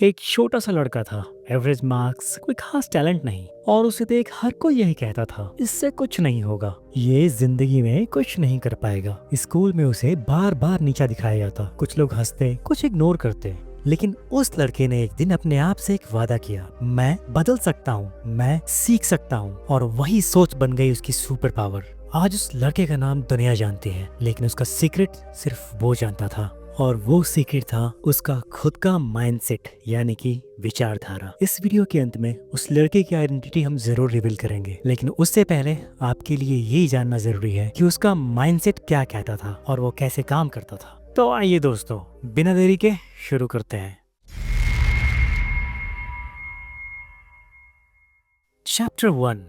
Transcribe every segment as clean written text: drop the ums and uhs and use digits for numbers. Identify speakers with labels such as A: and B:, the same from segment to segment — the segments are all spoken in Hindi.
A: एक छोटा सा लड़का था, एवरेज मार्क्स, कोई खास टैलेंट नहीं, और उसे देख हर कोई यही कहता था, इससे कुछ नहीं होगा, ये जिंदगी में कुछ नहीं कर पाएगा। स्कूल में उसे बार बार नीचा दिखाया जाता, कुछ लोग हंसते, कुछ इग्नोर करते। लेकिन उस लड़के ने एक दिन अपने आप से एक वादा किया, मैं बदल सकता हूँ, मैं सीख सकता हूँ, और वही सोच बन गई उसकी सुपर पावर। आज उस लड़के का नाम दुनिया जानती है, लेकिन उसका सीक्रेट सिर्फ वो जानता था, और वो सीक्रेट था उसका खुद का माइंडसेट, यानी कि विचारधारा। इस वीडियो के अंत में उस लड़के की आइडेंटिटी हम जरूर रिवील करेंगे, लेकिन उससे पहले आपके लिए यही जानना जरूरी है कि उसका माइंडसेट क्या कहता था और वो कैसे काम करता था। तो आइए दोस्तों, बिना देरी के शुरू करते हैं। Chapter 1,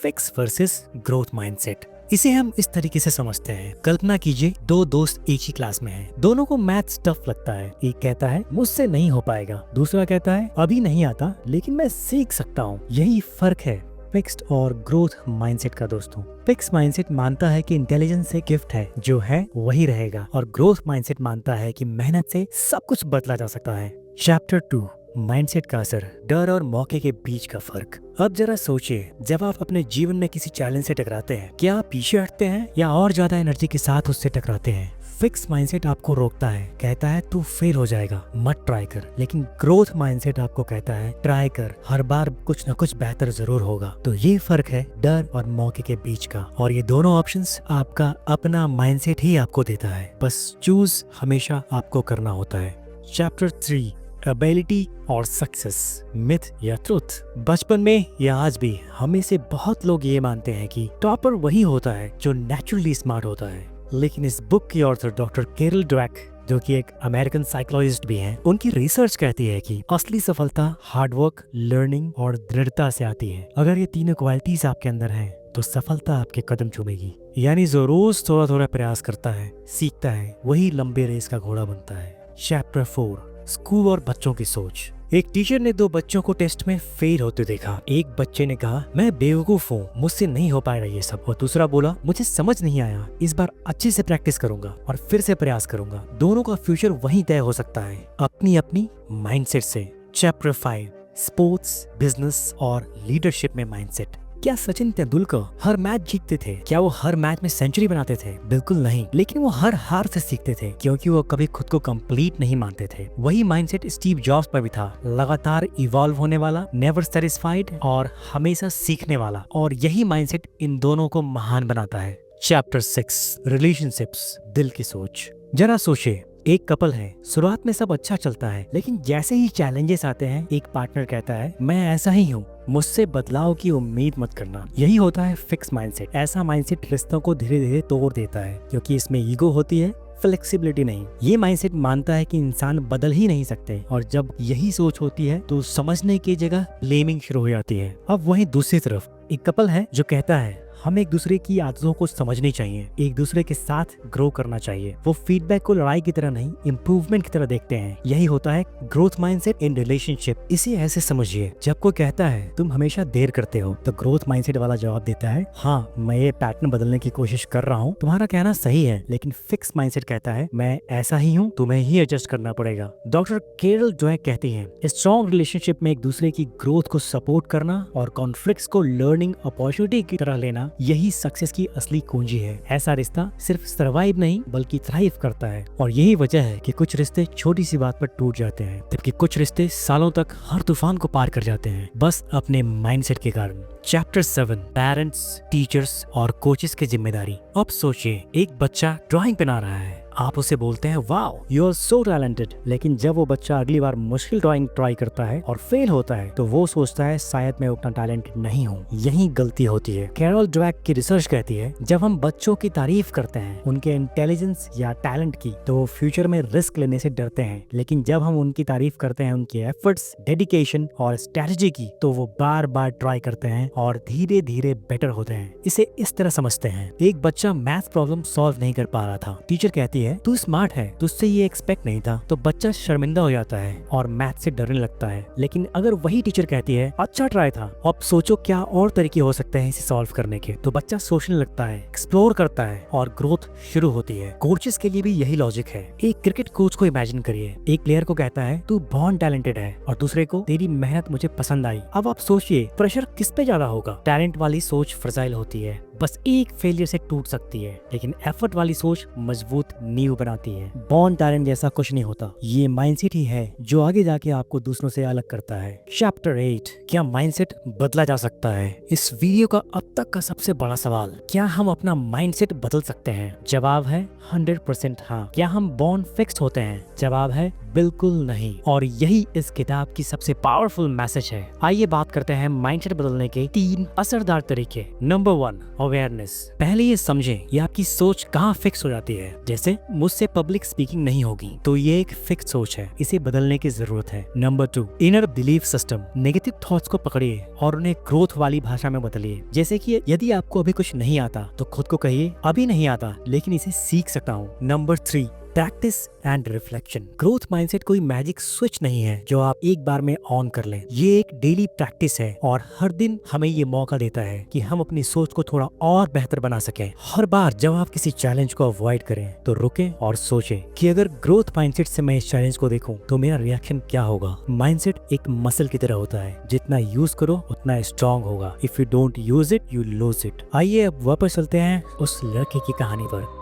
A: fix versus growth mindset. इसे हम इस तरीके से समझते हैं। कल्पना कीजिए, दो दोस्त एक ही क्लास में हैं। दोनों को मैथ्स टफ लगता है। एक कहता है मुझसे नहीं हो पाएगा, दूसरा कहता है अभी नहीं आता लेकिन मैं सीख सकता हूँ। यही फर्क है फिक्स्ड और ग्रोथ माइंडसेट का दोस्तों। फिक्स माइंडसेट मानता है कि इंटेलिजेंस एक गिफ्ट है, जो है वही रहेगा, और ग्रोथ माइंडसेट मानता है कि मेहनत से सब कुछ बदला जा सकता है। चैप्टर 2, माइंडसेट का असर, डर और मौके के बीच का फर्क। अब जरा सोचिए, जब आप अपने जीवन में किसी चैलेंज से टकराते हैं, क्या आप पीछे हटते हैं या और ज्यादा एनर्जी के साथ उससे टकराते हैं? फिक्स माइंडसेट आपको रोकता है, कहता है तू फेल हो जाएगा, मत ट्राई कर। लेकिन ग्रोथ माइंडसेट आपको कहता है ट्राई कर, हर बार कुछ न कुछ बेहतर जरूर होगा। तो ये फर्क है डर और मौके के बीच का, और ये दोनों ऑप्शंस आपका अपना माइंडसेट ही आपको देता है, बस चूज हमेशा आपको करना होता है। चैप्टर 3, एबिलिटी और सक्सेस, मिथ या ट्रुथ। बचपन में या आज भी हमें से बहुत लोग ये मानते हैं कि टॉपर वही होता है जो नेचुरली स्मार्ट होता है, लेकिन इस बुक की ऑथर डॉक्टर कैरल ड्वेक, जो कि एक अमेरिकन साइकोलॉजिस्ट भी हैं, उनकी रिसर्च कहती है कि असली सफलता हार्डवर्क, लर्निंग और दृढ़ता से आती है। अगर ये तीनों क्वालिटीज आपके अंदर हैं, तो सफलता आपके कदम चूमेगी। यानी जो रोज थोड़ा थोड़ा प्रयास करता है, सीखता है, वही लंबे रेस का घोड़ा बनता है। चैप्टर 4, स्कूल और बच्चों की सोच। एक टीचर ने दो बच्चों को टेस्ट में फेल होते देखा। एक बच्चे ने कहा मैं बेवकूफ हूँ, मुझसे नहीं हो पाएगा ये सब, और दूसरा बोला मुझे समझ नहीं आया, इस बार अच्छे से प्रैक्टिस करूंगा और फिर से प्रयास करूंगा। दोनों का फ्यूचर वहीं तय हो सकता है, अपनी अपनी माइंडसेट से। चैप्टर 5, स्पोर्ट्स, बिजनेस और लीडरशिप में माइंडसेट। क्या सचिन तेंदुलकर हर मैच जीतते थे? क्या वो हर मैच में सेंचुरी बनाते थे? बिल्कुल नहीं, लेकिन वो हर हार से सीखते थे, क्योंकि वो कभी खुद को कंप्लीट नहीं मानते थे। वही माइंडसेट स्टीव जॉब्स पर भी था, लगातार इवॉल्व होने वाला, नेवर सेटिस्फाइड और हमेशा सीखने वाला, और यही माइंडसेट इन दोनों को महान बनाता है। चैप्टर 6, रिलेशनशिप्स, दिल की सोच। जरा सोचिए, एक कपल है, शुरुआत में सब अच्छा चलता है, लेकिन जैसे ही चैलेंजेस आते हैं, एक पार्टनर कहता है मैं ऐसा ही हूँ, मुझसे बदलाव की उम्मीद मत करना। यही होता है फिक्स माइंडसेट। ऐसा माइंडसेट रिश्तों को धीरे धीरे तोड़ देता है, क्योंकि इसमें ईगो होती है, फ्लेक्सिबिलिटी नहीं। ये माइंडसेट मानता है कि इंसान बदल ही नहीं सकते, और जब यही सोच होती है तो समझने की जगह ब्लेमिंग शुरू हो जाती है। अब वहीं दूसरी तरफ एक कपल है जो कहता है हम एक दूसरे की आदतों को समझनी चाहिए, एक दूसरे के साथ ग्रो करना चाहिए। वो फीडबैक को लड़ाई की तरह नहीं, इम्प्रूवमेंट की तरह देखते हैं। यही होता है ग्रोथ माइंडसेट इन रिलेशनशिप। इसे ऐसे समझिए, जब कोई कहता है तुम हमेशा देर करते हो, तो ग्रोथ माइंडसेट वाला जवाब देता है हाँ, मैं ये पैटर्न बदलने की कोशिश कर रहा हूँ, तुम्हारा कहना सही है। लेकिन फिक्स माइंडसेट कहता है मैं ऐसा ही हूँ, तुम्हें ही एडजस्ट करना पड़ेगा। डॉक्टर कैरल ड्वेक कहती है स्ट्रॉन्ग रिलेशनशिप में एक दूसरे की ग्रोथ को सपोर्ट करना और कॉन्फ्लिक्ट्स को लर्निंग अपॉर्चुनिटी की तरह लेना, यही सक्सेस की असली कुंजी है। ऐसा रिश्ता सिर्फ सर्वाइव नहीं बल्कि थ्राइव करता है, और यही वजह है कि कुछ रिश्ते छोटी सी बात पर टूट जाते हैं, जबकि कुछ रिश्ते सालों तक हर तूफान को पार कर जाते हैं, बस अपने माइंडसेट के कारण। चैप्टर 7, पेरेंट्स, टीचर्स और कोचेस की जिम्मेदारी। अब सोचिए, एक बच्चा ड्राइंग बना रहा है, आप उसे बोलते हैं wow you are so talented, लेकिन जब वो बच्चा अगली बार मुश्किल ड्राइंग ट्राई करता है और फेल होता है, तो वो सोचता है शायद मैं उतना टैलेंटेड नहीं हूँ। यही गलती होती है। कैरल ड्वेक की रिसर्च कहती है जब हम बच्चों की तारीफ करते हैं, उनके इंटेलिजेंस या टैलेंट की, तो वो फ्यूचर में रिस्क लेने से डरते हैं, लेकिन जब हम उनकी तारीफ करते हैं उनके एफर्ट्स, डेडिकेशन और स्ट्रेटजी की, तो वो बार बार ट्राई करते हैं और धीरे धीरे बेटर होते हैं। इसे इस तरह समझते हैं, एक बच्चा मैथ प्रॉब्लम सॉल्व नहीं कर पा रहा था, टीचर कहती है है तू स्मार्ट है, तुझसे ये एक्सपेक्ट नहीं था, तो बच्चा शर्मिंदा हो जाता है और मैथ से डरने लगता है। लेकिन अगर वही टीचर कहती है अच्छा ट्राई था, अब सोचो क्या और तरीके हो सकते हैं इसे सॉल्व करने के, तो बच्चा सोचने लगता है, एक्सप्लोर करता है और ग्रोथ शुरू होती है। कोचेस के लिए भी यही लॉजिक है। एक क्रिकेट कोच को इमेजिन करिए, एक प्लेयर को कहता है तू बहुत टैलेंटेड है और दूसरे को तेरी मेहनत मुझे पसंद आई। अब आप सोचिए प्रेशर किस पे ज्यादा होगा। टैलेंट वाली सोच फ्रजाइल होती है, बस एक फेलियर से टूट सकती है, लेकिन एफर्ट वाली सोच मजबूत नींव बनाती है। बॉर्न टैलेंट जैसा कुछ नहीं होता, ये माइंडसेट ही है जो आगे जाके आपको दूसरों से अलग करता है। चैप्टर 8, क्या माइंडसेट बदला जा सकता है? इस वीडियो का अब तक का सबसे बड़ा सवाल, क्या हम अपना माइंडसेट बदल सकते हैं? जवाब है 100% हाँ। क्या हम बॉर्न फिक्स्ड होते हैं? जवाब है बिल्कुल नहीं। और यही इस किताब की सबसे पावरफुल मैसेज है। आइए बात करते हैं माइंडसेट बदलने के 3 असरदार तरीके। Number 1, awareness. पहले ये समझें ये आपकी सोच कहाँ फिक्स हो जाती है। जैसे मुझसे पब्लिक स्पीकिंग नहीं होगी, तो ये एक फिक्स सोच है, इसे बदलने की जरूरत है। Number 2, inner belief system. Negative thoughts को पकड़िए और उन्हें ग्रोथ वाली भाषा में बदलिए। जैसे कि यदि आपको अभी कुछ नहीं आता तो खुद को कहिए अभी नहीं आता, लेकिन इसे सीख सकता हूँ। Number 3, practice and reflection. Growth mindset कोई मैजिक स्विच नहीं है जो आप एक बार में ऑन कर लें। ये एक डेली प्रैक्टिस है और हर दिन हमें ये मौका देता है कि हम अपनी सोच को थोड़ा और बेहतर बना सकें। हर बार जब आप किसी चैलेंज को अवॉइड करें तो रुकें और सोचें कि अगर ग्रोथ माइंडसेट से मैं इस चैलेंज को देखूं तो मेरा रिएक्शन क्या होगा। माइंडसेट एक मसल की तरह होता है, जितना यूज करो उतना स्ट्रांग होगा। If you don't use it you lose it. आइए अब वापस चलते हैं उस लड़के की कहानी पर।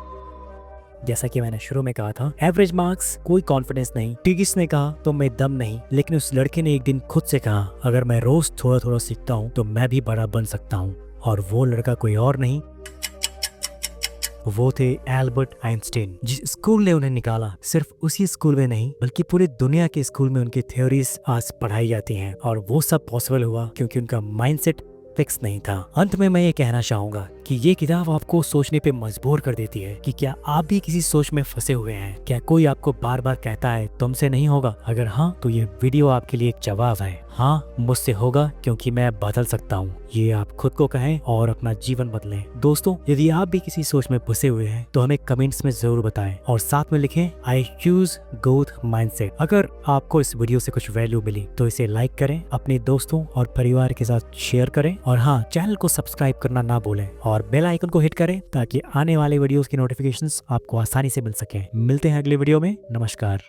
A: जैसा कि मैंने शुरू में कहा था, एवरेज मार्क्स, कोई कॉन्फिडेंस नहीं। टिगिस ने कहा तो मैं दम नहीं, लेकिन उस लड़के ने एक दिन खुद से कहा अगर मैं रोज थोड़ा थोड़ा सीखता हूँ तो मैं भी बड़ा बन सकता हूँ। और वो लड़का कोई और नहीं, वो थे एल्बर्ट आइंस्टाइन। जिस स्कूल ने उन्हें निकाला, सिर्फ उसी स्कूल में नहीं बल्कि पूरी दुनिया के स्कूल में उनकी थ्योरीज आज पढ़ाई जाती हैं। और वो सब पॉसिबल हुआ क्योंकि उनका माइंडसेट फिक्स नहीं था। अंत में मैं ये कहना चाहूंगा कि ये किताब आपको सोचने पे मजबूर कर देती है कि क्या आप भी किसी सोच में फंसे हुए हैं। क्या कोई आपको बार बार कहता है तुमसे नहीं होगा? अगर हाँ तो ये वीडियो आपके लिए एक जवाब है। हाँ, मुझसे होगा क्योंकि मैं बदल सकता हूँ। ये आप खुद को कहें और अपना जीवन बदलें। दोस्तों, यदि आप भी किसी सोच में फंसे हुए हैं तो हमें कमेंट्स में जरूर बताएं और साथ में लिखें आई चूज ग्रोथ माइंडसेट। अगर आपको इस वीडियो से कुछ वैल्यू मिली तो इसे लाइक करें, अपने दोस्तों और परिवार के साथ शेयर करें और हाँ, चैनल को सब्सक्राइब करना ना भूलें और बेल आइकन को हिट करें ताकि आने वाले वीडियोस की नोटिफिकेशंस आपको आसानी से मिल सके। मिलते हैं अगले वीडियो में। नमस्कार।